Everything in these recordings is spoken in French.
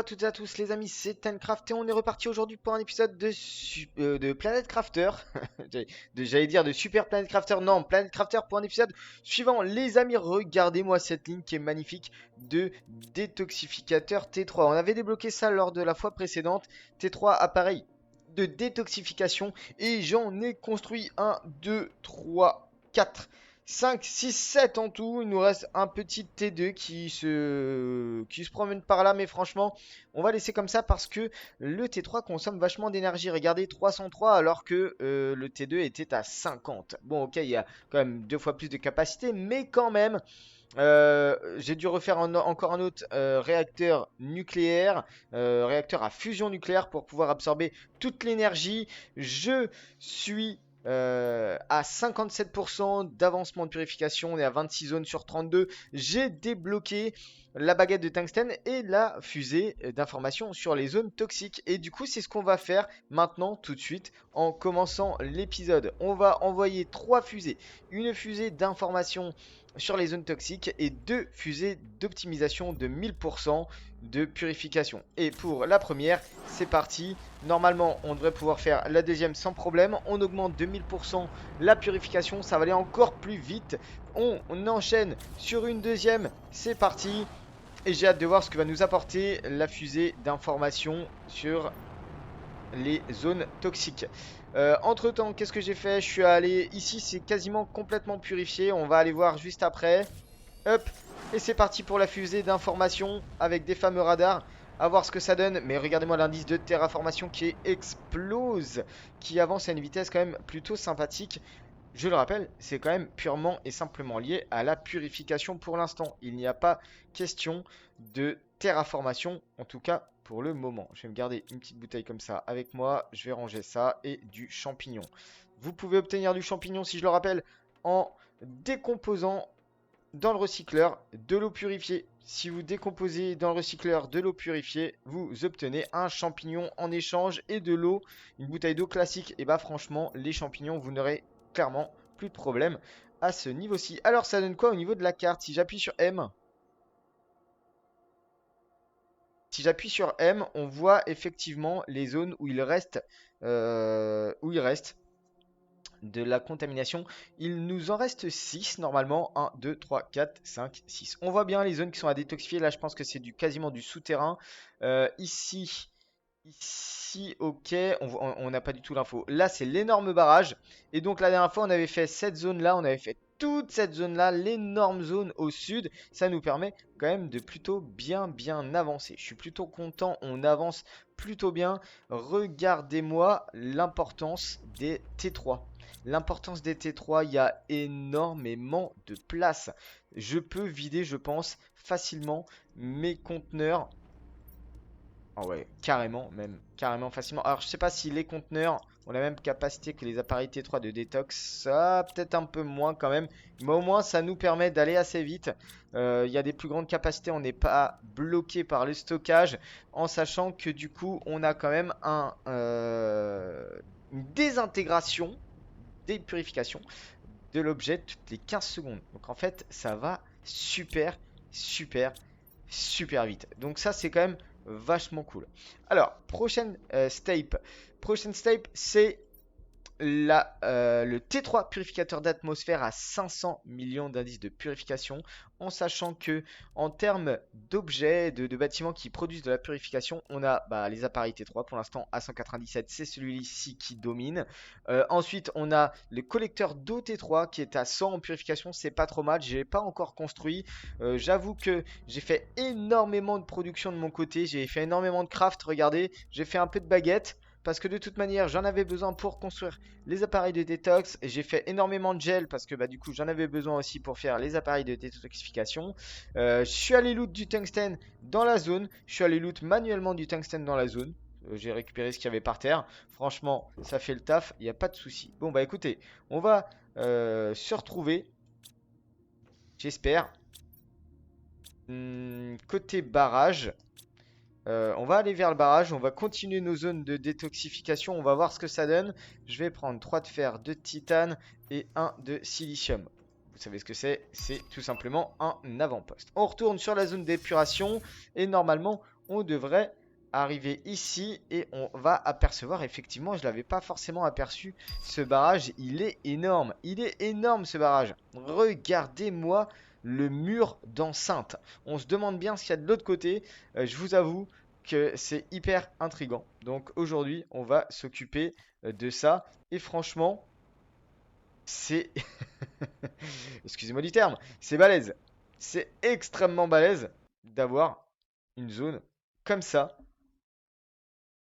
toutes et à tous les amis, c'est Timecraft et on est reparti aujourd'hui pour un épisode de Planet Crafter. J'allais dire de Super Planet Crafter, non, Planet Crafter pour un épisode suivant. Les amis, regardez-moi cette ligne qui est magnifique de détoxificateur T3. On avait débloqué ça lors de la fois précédente. T3 appareil de détoxification et j'en ai construit 1, 2, 3, 4. 5, 6, 7 en tout. Il nous reste un petit T2 qui se promène par là. Mais franchement, on va laisser comme ça parce que le T3 consomme vachement d'énergie. Regardez, 303 alors que le T2 était à 50. Bon, ok, il y a quand même 2 fois plus de capacité. Mais quand même, j'ai dû refaire encore un autre réacteur nucléaire, réacteur à fusion nucléaire pour pouvoir absorber toute l'énergie. Je suis à 57% d'avancement de purification. On est à 26 zones sur 32. J'ai débloqué la baguette de tungstène et la fusée d'information sur les zones toxiques. Et du coup, c'est ce qu'on va faire maintenant, tout de suite, en commençant l'épisode. On va envoyer 3 fusées. Une fusée d'information sur les zones toxiques et 2 fusées d'optimisation de 1000% de purification. Et pour la première, c'est parti. Normalement, on devrait pouvoir faire la deuxième sans problème. On augmente de 1000% la purification, ça va aller encore plus vite. On enchaîne sur une deuxième, c'est parti. Et j'ai hâte de voir ce que va nous apporter la fusée d'information sur les zones toxiques. Entre temps, qu'est-ce que j'ai fait? Je suis allé ici, c'est quasiment complètement purifié. On va aller voir juste après. Hop, et c'est parti pour la fusée d'information avec des fameux radars. À voir ce que ça donne. Mais regardez-moi l'indice de terraformation qui explose, qui avance à une vitesse quand même plutôt sympathique. Je le rappelle, c'est quand même purement et simplement lié à la purification pour l'instant. Il n'y a pas question de terraformation, en tout cas pour le moment. Je vais me garder une petite bouteille comme ça avec moi. Je vais ranger ça et du champignon. Vous pouvez obtenir du champignon, si je le rappelle, en décomposant dans le recycleur de l'eau purifiée. Si vous décomposez dans le recycleur de l'eau purifiée, vous obtenez un champignon en échange et de l'eau, une bouteille d'eau classique. Et bah franchement, les champignons, vous n'aurez clairement plus de problème à ce niveau-ci. Alors ça donne quoi au niveau de la carte? Si j'appuie sur M, on voit effectivement les zones où il reste, de la contamination. Il nous en reste 6 normalement. 1, 2, 3, 4, 5, 6. On voit bien les zones qui sont à détoxifier. Là, je pense que c'est quasiment du souterrain. Ici, ok, on n'a pas du tout l'info. Là, c'est l'énorme barrage. Et donc, la dernière fois, on avait fait cette zone-là. On avait fait toute cette zone-là, l'énorme zone au sud. Ça nous permet quand même de plutôt bien avancer. Je suis plutôt content. On avance plutôt bien. Regardez-moi l'importance des T3. L'importance des T3, il y a énormément de place. Je peux vider, je pense, facilement mes conteneurs. Ah ouais, carrément, même carrément facilement. Alors, je sais pas si les conteneurs ont la même capacité que les appareils T3 de détox. Ça, peut-être un peu moins quand même. Mais au moins, ça nous permet d'aller assez vite. Il y a des plus grandes capacités. On n'est pas bloqué par le stockage. En sachant que du coup, on a quand même une désintégration, des purifications de l'objet toutes les 15 secondes. Donc en fait, ça va super, super vite. Donc ça, c'est quand même vachement cool. Alors, prochaine step. Prochaine step, c'est le T3 purificateur d'atmosphère à 500 millions d'indices de purification, en sachant que en termes d'objets, de bâtiments qui produisent de la purification, on a les appareils T3 pour l'instant à 197, c'est celui-ci qui domine. Ensuite, on a le collecteur d'eau T3 qui est à 100 en purification, c'est pas trop mal, je l'ai pas encore construit. J'avoue que j'ai fait énormément de production de mon côté, j'ai fait énormément de craft, regardez, j'ai fait un peu de baguettes. Parce que de toute manière, j'en avais besoin pour construire les appareils de détox. Et j'ai fait énormément de gel parce que du coup, j'en avais besoin aussi pour faire les appareils de détoxification. Je suis allé loot du tungstène dans la zone. Je suis allé loot manuellement du tungstène dans la zone. J'ai récupéré ce qu'il y avait par terre. Franchement, ça fait le taf. Il n'y a pas de souci. Bon, bah écoutez, on va se retrouver. J'espère. Côté barrage. On va aller vers le barrage, on va continuer nos zones de détoxification, on va voir ce que ça donne. Je vais prendre 3 de fer, 2 de titane et 1 de silicium. Vous savez ce que c'est tout simplement un avant-poste. On retourne sur la zone d'épuration et normalement on devrait arriver ici et on va apercevoir effectivement, je l'avais pas forcément aperçu, ce barrage, il est énorme. Il est énorme ce barrage. Regardez-moi le mur d'enceinte. On se demande bien ce qu'il y a de l'autre côté. Je vous avoue que c'est hyper intriguant. Donc aujourd'hui, on va s'occuper de ça. Et franchement, c'est... Excusez-moi du terme, c'est balèze. C'est extrêmement balèze d'avoir une zone comme ça.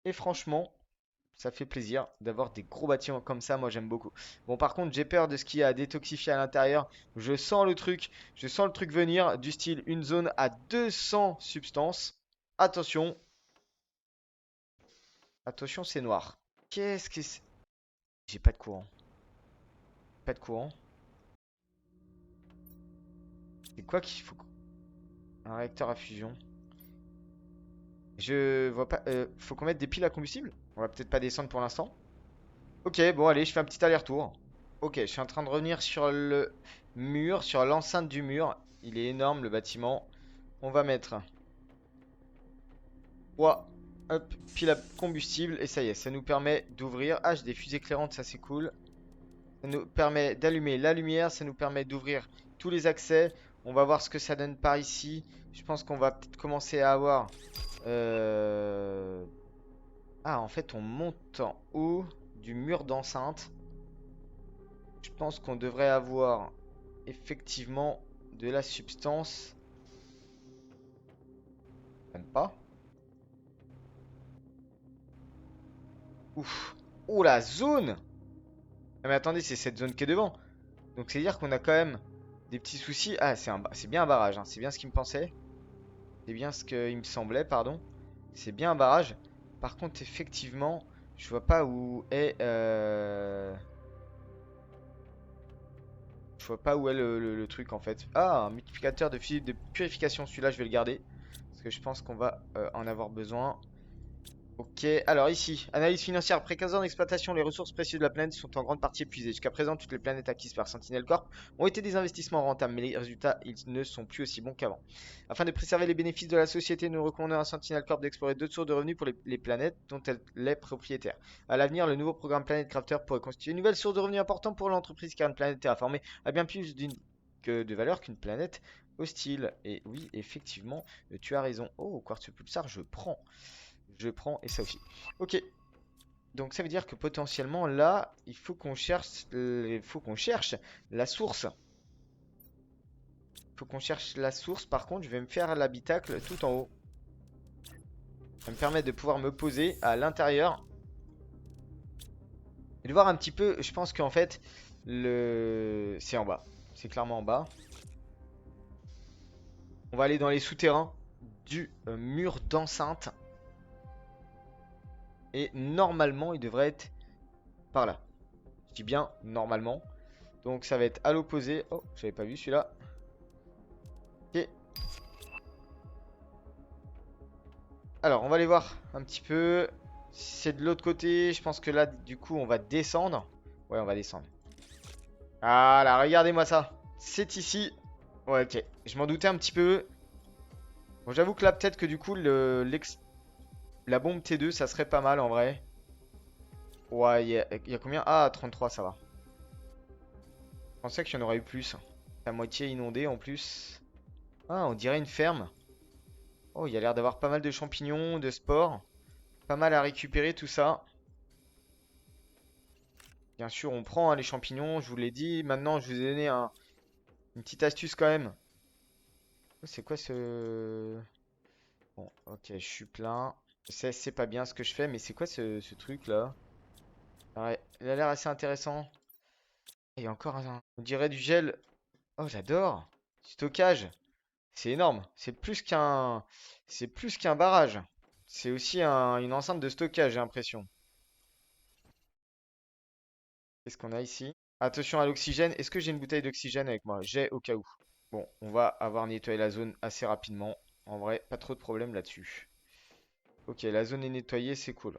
Et franchement, ça fait plaisir d'avoir des gros bâtiments comme ça. Moi, j'aime beaucoup. Bon, par contre, j'ai peur de ce qu'il y a à détoxifier à l'intérieur. Je sens le truc. Je sens le truc venir. Du style une zone à 200 substances. Attention. Attention, c'est noir. Qu'est-ce que c'est? J'ai pas de courant. Pas de courant. C'est quoi qu'il faut? Un réacteur à fusion. Je vois pas. Faut qu'on mette des piles à combustible? On va peut-être pas descendre pour l'instant. Ok, bon, allez, je fais un petit aller-retour. Ok, je suis en train de revenir sur le mur, sur l'enceinte du mur. Il est énorme le bâtiment. On va mettre 3, hop, pile à combustible. Et ça y est, ça nous permet d'ouvrir. Ah, j'ai des fusées éclairantes, ça c'est cool. Ça nous permet d'allumer la lumière. Ça nous permet d'ouvrir tous les accès. On va voir ce que ça donne par ici. Je pense qu'on va peut-être commencer à avoir... Ah, en fait, on monte en haut du mur d'enceinte. Je pense qu'on devrait avoir effectivement de la substance. Même pas. Ouf. Oh la zone! Ah mais attendez, c'est cette zone qui est devant. Donc c'est dire qu'on a quand même des petits soucis. Ah, c'est bien un barrage, hein. C'est bien ce qu'il me pensait. C'est bien ce qu'il me semblait, pardon. C'est bien un barrage. Par contre, effectivement, je vois pas où est... Je vois pas où est le truc en fait. Ah, un multiplicateur de fusible de purification. Celui-là, je vais le garder. Parce que je pense qu'on va en avoir besoin. Ok, alors ici, analyse financière. Après 15 ans d'exploitation, les ressources précieuses de la planète sont en grande partie épuisées. Jusqu'à présent, toutes les planètes acquises par Sentinel Corp ont été des investissements rentables, mais les résultats, ils ne sont plus aussi bons qu'avant. Afin de préserver les bénéfices de la société, nous recommandons à Sentinel Corp d'explorer d'autres sources de revenus pour les planètes dont elle est propriétaire. À l'avenir, le nouveau programme Planet Crafter pourrait constituer une nouvelle source de revenus importante pour l'entreprise, car une planète terraformée a bien plus de valeur qu'une planète hostile. Et oui, effectivement, tu as raison. Oh, quartz pulsar, je prends. Je prends et ça aussi. Ok. Donc ça veut dire que potentiellement là, il faut qu'on cherche la source. Il faut qu'on cherche la source. Par contre, je vais me faire l'habitacle tout en haut. Ça me permet de pouvoir me poser à l'intérieur. Et de voir un petit peu, je pense qu'en fait, c'est en bas. C'est clairement en bas. On va aller dans les souterrains du mur d'enceinte. Et normalement, il devrait être par là. Je dis bien normalement. Donc ça va être à l'opposé. Oh, j'avais pas vu celui-là. Ok. Alors, on va aller voir un petit peu. Si c'est de l'autre côté, je pense que là, du coup, on va descendre. Ouais, on va descendre. Ah là, regardez-moi ça. C'est ici. Ouais, ok. Je m'en doutais un petit peu. Bon, j'avoue que là, peut-être que du coup, la bombe T2, ça serait pas mal en vrai. Ouais, il y a combien? Ah, 33, ça va. Je pensais qu'il y en aurait eu plus. La moitié inondée en plus. Ah, on dirait une ferme. Oh, il y a l'air d'avoir pas mal de champignons, de spores. Pas mal à récupérer tout ça. Bien sûr, on prend hein, les champignons, je vous l'ai dit. Maintenant, je vous ai donné une petite astuce quand même. Oh, c'est quoi ce... Bon, ok, je suis plein. C'est pas bien ce que je fais, mais c'est quoi ce truc là? Ouais, il a l'air assez intéressant. Il y a encore un... On dirait du gel. Oh, j'adore. Stockage. C'est énorme. C'est plus qu'un barrage. C'est aussi une enceinte de stockage, j'ai l'impression. Qu'est-ce qu'on a ici? Attention à l'oxygène. Est-ce que j'ai une bouteille d'oxygène avec moi? J'ai au cas où. Bon, on va avoir nettoyé la zone assez rapidement. En vrai, pas trop de problème là-dessus. Ok, la zone est nettoyée, c'est cool.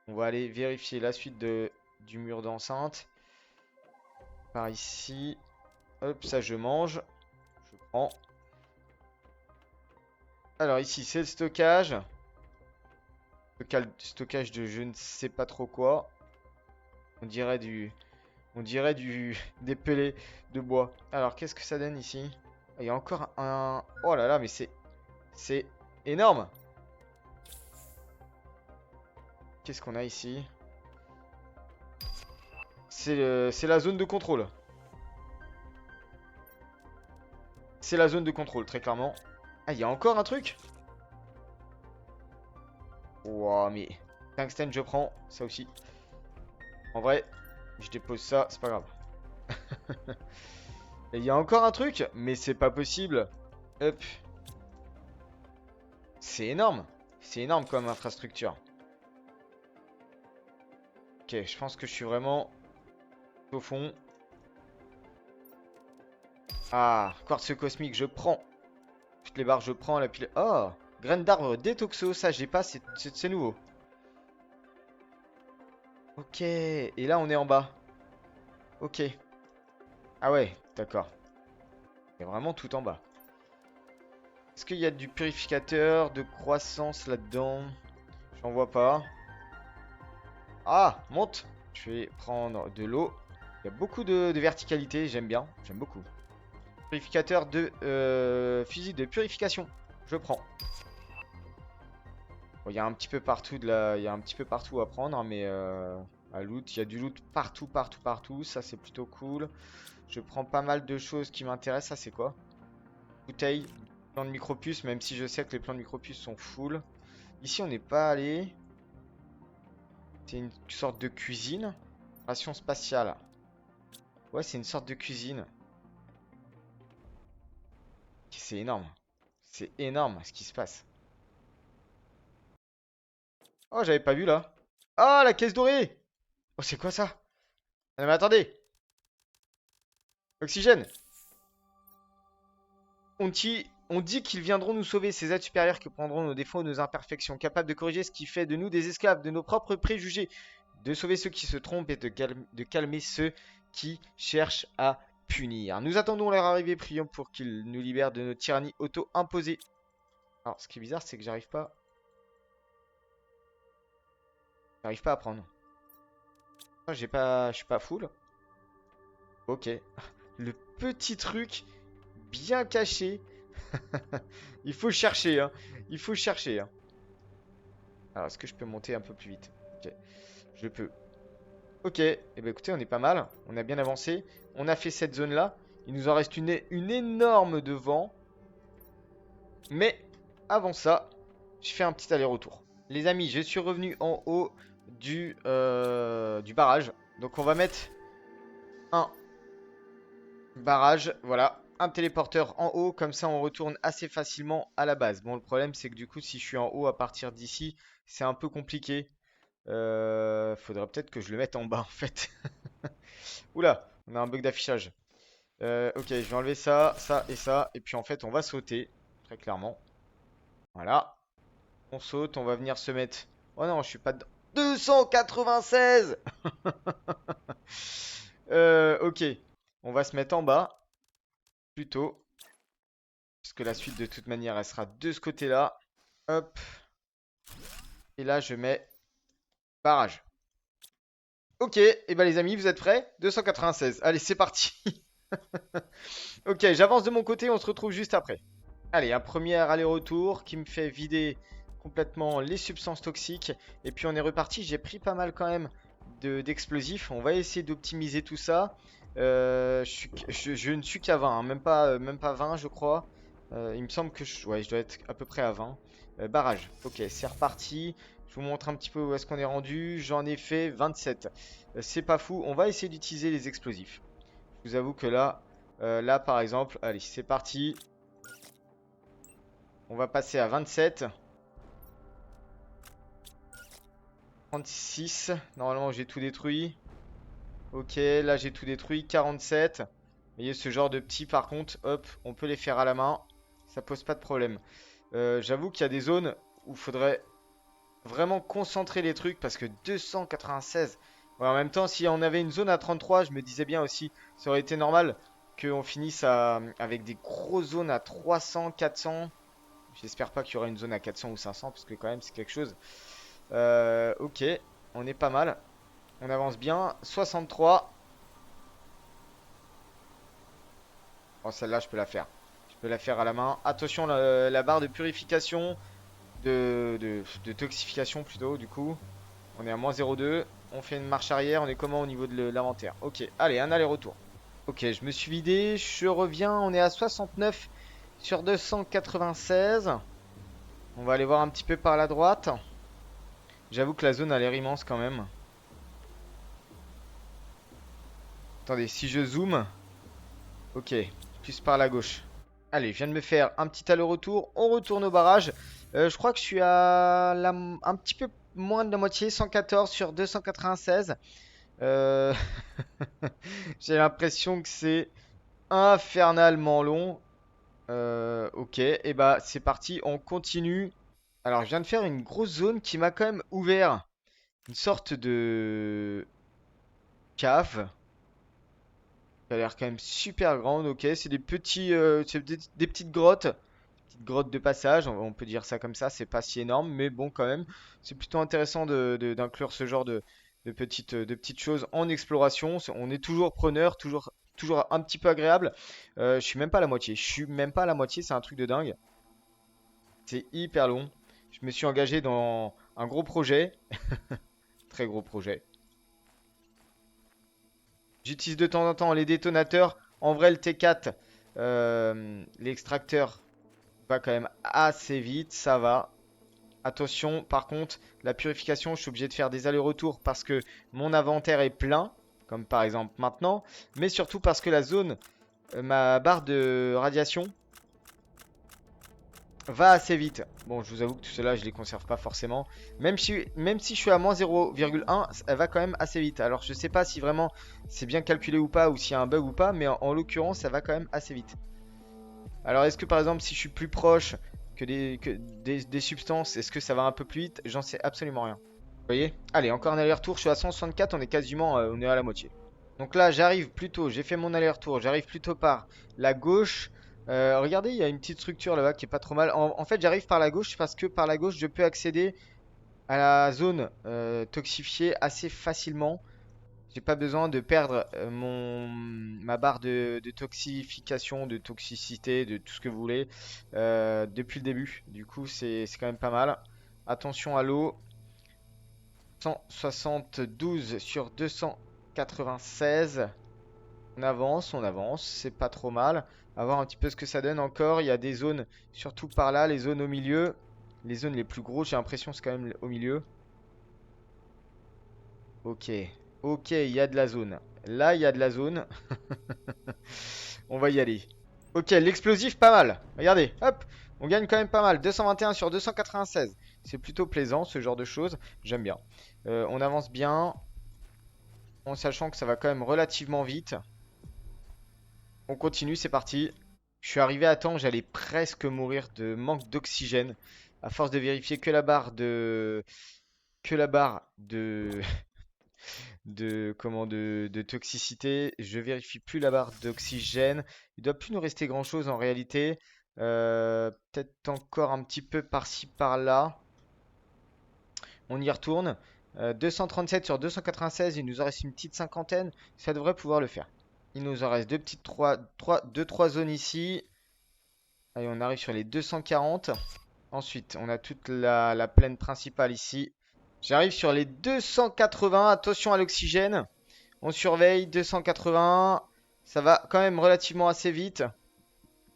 On va aller vérifier la suite du mur d'enceinte. Par ici. Hop, ça je mange. Je prends. Alors ici, c'est le stockage. Stockage de je ne sais pas trop quoi. On dirait du... On dirait des pellets de bois. Alors, qu'est-ce que ça donne ici? Il y a encore un... Oh là là, mais c'est énorme. Qu'est-ce qu'on a ici? C'est la zone de contrôle. C'est la zone de contrôle, très clairement. Ah, il y a encore un truc? Wow, mais... Tungsten, je prends. Ça aussi. En vrai, je dépose ça, c'est pas grave. Et il y a encore un truc? Mais c'est pas possible. Hop. C'est énorme. C'est énorme comme infrastructure. Ok, je pense que je suis vraiment au fond. Ah, quartz cosmique, je prends. Toutes les barres, je prends. La pile. Oh, graines d'arbre détoxo, ça j'ai pas, c'est nouveau. Ok, et là on est en bas. Ok. Ah ouais, d'accord. C'est vraiment tout en bas. Est-ce qu'il y a du purificateur de croissance là-dedans? J'en vois pas. Ah, monte. Je vais prendre de l'eau. Il y a beaucoup de verticalité, j'aime bien. J'aime beaucoup. Purificateur de fusil de purification. Je prends. Bon, il y a un petit peu partout il y a un petit peu partout à prendre, hein, mais à loot, il y a du loot partout, partout, partout. Ça, c'est plutôt cool. Je prends pas mal de choses qui m'intéressent. Ça, c'est quoi? Bouteille, plan de micropuce, même si je sais que les plans de micropuce sont full. Ici, on n'est pas allé. C'est une sorte de cuisine. Ration spatiale. Ouais, c'est une sorte de cuisine. C'est énorme. C'est énorme ce qui se passe. Oh, j'avais pas vu là. Ah, la caisse dorée. Oh, c'est quoi ça? Ah, mais attendez. Oxygène. On dit qu'ils viendront nous sauver, ces êtres supérieurs qui prendront nos défauts et nos imperfections, capables de corriger ce qui fait de nous des esclaves, de nos propres préjugés, de sauver ceux qui se trompent et de calmer ceux qui cherchent à punir. Nous attendons leur arrivée, prions pour qu'ils nous libèrent de nos tyrannies auto-imposées. Alors, ce qui est bizarre, c'est que j'arrive pas à prendre. Oh, je suis pas full. Ok. Le petit truc bien caché. Il faut chercher, hein. Il faut chercher, hein. Alors, est-ce que je peux monter un peu plus vite? Ok, je peux. Ok, et ben écoutez, on est pas mal. On a bien avancé. On a fait cette zone-là. Il nous en reste une énorme devant. Mais avant ça, je fais un petit aller-retour. Les amis, je suis revenu en haut du barrage. Donc on va mettre un barrage, voilà. Un téléporteur en haut, comme ça on retourne assez facilement à la base. Bon, le problème c'est que du coup, si je suis en haut à partir d'ici, c'est un peu compliqué. Faudrait peut-être que je le mette en bas en fait. Oula, on a un bug d'affichage. Ok, je vais enlever ça, ça et ça. Et puis en fait, on va sauter, très clairement. Voilà. On saute, on va venir se mettre... Oh non, je suis pas dedans. 296. Ok, on va se mettre en bas, plutôt. Parce que la suite, de toute manière, elle sera de ce côté-là. Hop. Et là, je mets barrage. Ok, et ben les amis, vous êtes prêts? 296. Allez, c'est parti. Ok, j'avance de mon côté, on se retrouve juste après. Allez, un premier aller-retour qui me fait vider complètement les substances toxiques. Et puis on est reparti, j'ai pris pas mal quand même d'explosifs. On va essayer d'optimiser tout ça. Je ne suis qu'à 20, hein, même pas 20 je crois. Il me semble que ouais, je dois être à peu près à 20. Barrage, ok, c'est reparti. Je vous montre un petit peu où est-ce qu'on est rendu. J'en ai fait 27. C'est pas fou, on va essayer d'utiliser les explosifs. Je vous avoue que là par exemple, allez, c'est parti. On va passer à 27. 36. Normalement, j'ai tout détruit. Ok, là, j'ai tout détruit. 47. Vous voyez, ce genre de petits, par contre, hop, on peut les faire à la main. Ça pose pas de problème. J'avoue qu'il y a des zones où il faudrait vraiment concentrer les trucs parce que 296. Ouais, en même temps, si on avait une zone à 33, je me disais bien aussi, ça aurait été normal qu'on finisse avec des grosses zones à 300, 400. J'espère pas qu'il y aura une zone à 400 ou 500 parce que quand même c'est quelque chose. Ok, on est pas mal. On avance bien. 63. Oh, celle-là, je peux la faire. Je peux la faire à la main. Attention, la barre de purification, de toxification plutôt, du coup. On est à moins 0,2. On fait une marche arrière. On est comment au niveau de l'inventaire? Ok, allez, un aller-retour. Ok, je me suis vidé. Je reviens. On est à 69 sur 296. On va aller voir un petit peu par la droite. J'avoue que la zone a l'air immense quand même. Attendez, si je zoome. Ok, plus par la gauche. Allez, je viens de me faire un petit aller-retour. On retourne au barrage. Je crois que je suis à un petit peu moins de la moitié, 114 sur 296. Euh, J'ai l'impression que c'est infernalement long. Ok, et bah c'est parti, on continue. Alors, je viens de faire une grosse zone qui m'a quand même ouvert une sorte de cave. Ça a l'air quand même super grande, ok. C'est des petits, c'est des petites grottes. Petites grottes de passage, on peut dire ça comme ça, c'est pas si énorme, mais bon quand même. C'est plutôt intéressant d'inclure ce genre de petites choses en exploration. On est toujours preneur, toujours un petit peu agréable. Je suis même pas à la moitié. Je suis même pas à la moitié, c'est un truc de dingue. C'est hyper long. Je me suis engagé dans un gros projet, très gros projet. J'utilise de temps en temps les détonateurs. En vrai, le T4, l'extracteur va quand même assez vite, ça va. Attention, par contre, la purification, je suis obligé de faire des allers-retours parce que mon inventaire est plein, comme par exemple maintenant, mais surtout parce que la zone, ma barre de radiation, va assez vite. Bon, je vous avoue que tout cela, je les conserve pas forcément. Même si je suis à moins 0,1, elle va quand même assez vite. Alors, je sais pas si vraiment c'est bien calculé ou pas, ou s'il y a un bug ou pas, mais en l'occurrence, ça va quand même assez vite. Alors, est-ce que par exemple, si je suis plus proche que des substances, est-ce que ça va un peu plus vite? J'en sais absolument rien. Vous voyez? Allez, encore un aller-retour, je suis à 164, on est quasiment on est à la moitié. Donc là, j'arrive plutôt, j'ai fait mon aller-retour, j'arrive plutôt par la gauche. Regardez, il y a une petite structure là-bas qui est pas trop mal. En fait, j'arrive par la gauche parce que par la gauche, je peux accéder à la zone toxifiée assez facilement. J'ai pas besoin de perdre ma barre de toxification, de toxicité, de tout ce que vous voulez depuis le début. Du coup, c'est quand même pas mal. Attention à l'eau. 172 sur 296. On avance, c'est pas trop mal. À voir un petit peu ce que ça donne encore. Il y a des zones, surtout par là, les zones au milieu. Les zones les plus grosses, j'ai l'impression, c'est quand même au milieu. Ok, ok, il y a de la zone. Là, il y a de la zone. On va y aller. Ok, l'explosif, pas mal. Regardez, hop, on gagne quand même pas mal. 221 sur 296. C'est plutôt plaisant, ce genre de choses. J'aime bien. On avance bien, en sachant que ça va quand même relativement vite. On continue, c'est parti. Je suis arrivé à temps, j'allais presque mourir de manque d'oxygène. À force de vérifier que la barre de... Que la barre de... de toxicité. Je vérifie plus la barre d'oxygène. Il doit plus nous rester grand chose en réalité. Peut-être encore un petit peu par-ci par-là. On y retourne. 237 sur 296, il nous en reste une petite cinquantaine. Ça devrait pouvoir le faire. Il nous en reste deux, trois zones ici. Allez, on arrive sur les 240. Ensuite, on a toute la plaine principale ici. J'arrive sur les 280. Attention à l'oxygène. On surveille. 280. Ça va quand même relativement assez vite.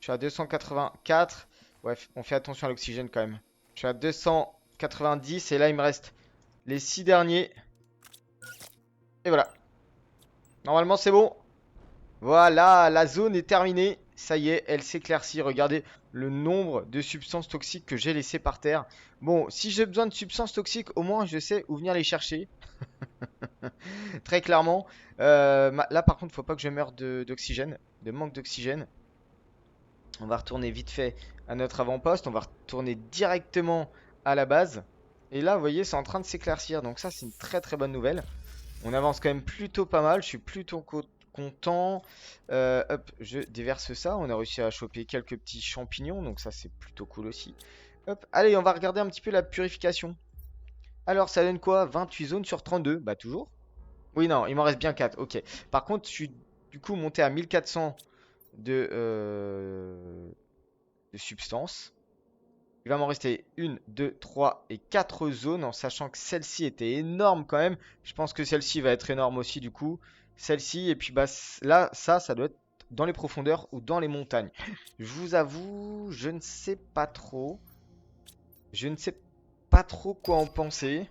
Je suis à 284. Bref, on fait attention à l'oxygène quand même. Je suis à 290. Et là, il me reste les 6 derniers. Et voilà. Normalement, c'est bon. Voilà, la zone est terminée. Ça y est, elle s'éclaircit. Regardez le nombre de substances toxiques que j'ai laissées par terre. Bon, si j'ai besoin de substances toxiques, au moins je sais où venir les chercher. Très clairement. Là, par contre, faut pas que je meure d'oxygène, de manque d'oxygène. On va retourner vite fait à notre avant-poste. On va retourner directement à la base. Et là, vous voyez, c'est en train de s'éclaircir. Donc ça, c'est une très très bonne nouvelle. On avance quand même plutôt pas mal. Je suis plutôt content. Hop, je déverse ça. On a réussi à choper quelques petits champignons, donc ça c'est plutôt cool aussi. Hop, allez, on va regarder un petit peu la purification. Alors, ça donne quoi? 28 zones sur 32. Bah, toujours. Oui, non, il m'en reste bien 4. Ok. Par contre, je suis du coup monté à 1400 de substance. Il va m'en rester 1, 2, 3 et 4 zones, en sachant que celle-ci était énorme quand même. Je pense que celle-ci va être énorme aussi du coup. Celle-ci, et puis bah là, ça doit être dans les profondeurs ou dans les montagnes. Je vous avoue, je ne sais pas trop. Je ne sais pas trop quoi en penser.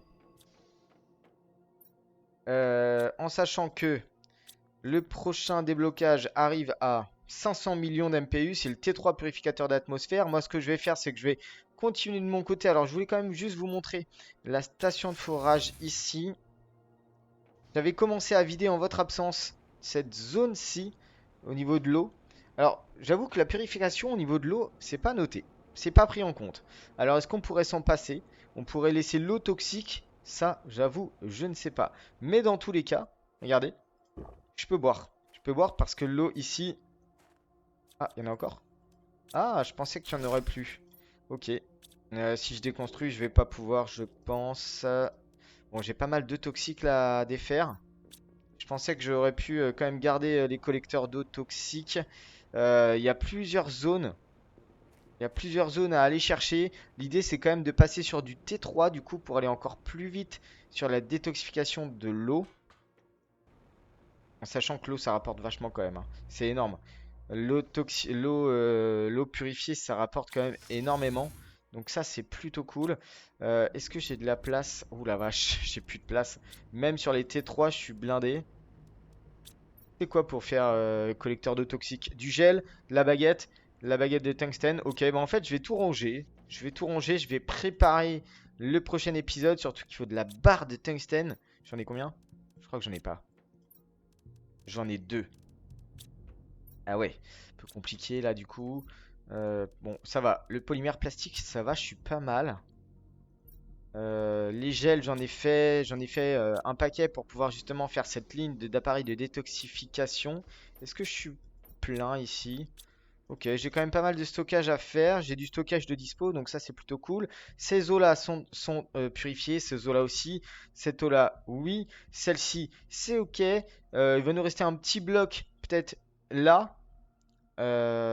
En sachant que le prochain déblocage arrive à 500 millions d'MPU, c'est le T3 purificateur d'atmosphère. Moi, ce que je vais faire, c'est que je vais continuer de mon côté. Alors, je voulais quand même juste vous montrer la station de forage ici. J'avais commencé à vider en votre absence cette zone-ci au niveau de l'eau. Alors, j'avoue que la purification au niveau de l'eau, c'est pas noté. C'est pas pris en compte. Alors, est-ce qu'on pourrait s'en passer? On pourrait laisser l'eau toxique? Ça, j'avoue, je ne sais pas. Mais dans tous les cas, regardez, je peux boire. Je peux boire parce que l'eau ici... Ah, il y en a encore? Ah, je pensais qu'il y en aurait plus. Ok. Si je déconstruis, je vais pas pouvoir, je pense. Bon, j'ai pas mal de toxiques là à défaire. Je pensais que j'aurais pu quand même garder les collecteurs d'eau toxiques. Il y a plusieurs zones. Il y a plusieurs zones à aller chercher. L'idée, c'est quand même de passer sur du T3 du coup pour aller encore plus vite sur la détoxification de l'eau. En sachant que l'eau, ça rapporte vachement quand même, hein. C'est énorme. L'eau purifiée, ça rapporte quand même énormément. Donc ça, c'est plutôt cool. Est-ce que j'ai de la place? Ouh la vache, j'ai plus de place. Même sur les T3, je suis blindé. C'est quoi pour faire collecteur d'eau toxique? Du gel, de la baguette de tungstène. Ok, bah en fait, je vais tout ranger. Je vais tout ranger, je vais préparer le prochain épisode. Surtout qu'il faut de la barre de tungstène. J'en ai combien? Je crois que j'en ai pas. J'en ai 2. Ah ouais, un peu compliqué là du coup. Bon, ça va. Le polymère plastique, ça va, je suis pas mal. Les gels, j'en ai fait un paquet pour pouvoir justement faire cette ligne d'appareil de détoxification. Est-ce que je suis plein ici? Ok, j'ai quand même pas mal de stockage à faire. J'ai du stockage de dispo, donc ça c'est plutôt cool. Ces eaux-là sont purifiées, ces eaux-là aussi. Cette eau-là, oui. Celle-ci, c'est ok. Il va nous rester un petit bloc, peut-être là.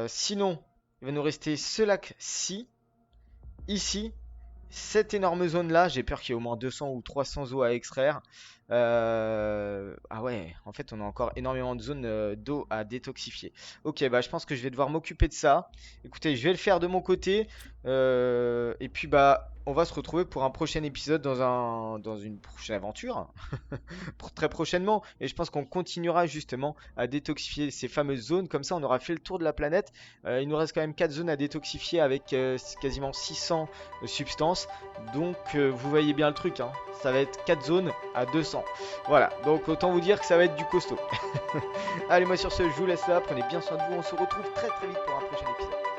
Sinon, il va nous rester ce lac-ci, ici, cette énorme zone-là. J'ai peur qu'il y ait au moins 200 ou 300 eaux à extraire. Ah ouais, en fait, on a encore énormément de zones d'eau à détoxifier. Ok, bah je pense que je vais devoir m'occuper de ça. Écoutez, je vais le faire de mon côté. Et puis bah, on va se retrouver pour un prochain épisode dans une prochaine aventure. Pour très prochainement. Et je pense qu'on continuera justement à détoxifier ces fameuses zones. Comme ça, on aura fait le tour de la planète. Il nous reste quand même 4 zones à détoxifier avec quasiment 600 substances. Donc, vous voyez bien le truc, hein. Ça va être 4 zones à 200. Voilà, donc autant vous dire que ça va être du costaud. Allez, moi sur ce, je vous laisse là. Prenez bien soin de vous. On se retrouve très très vite pour un prochain épisode.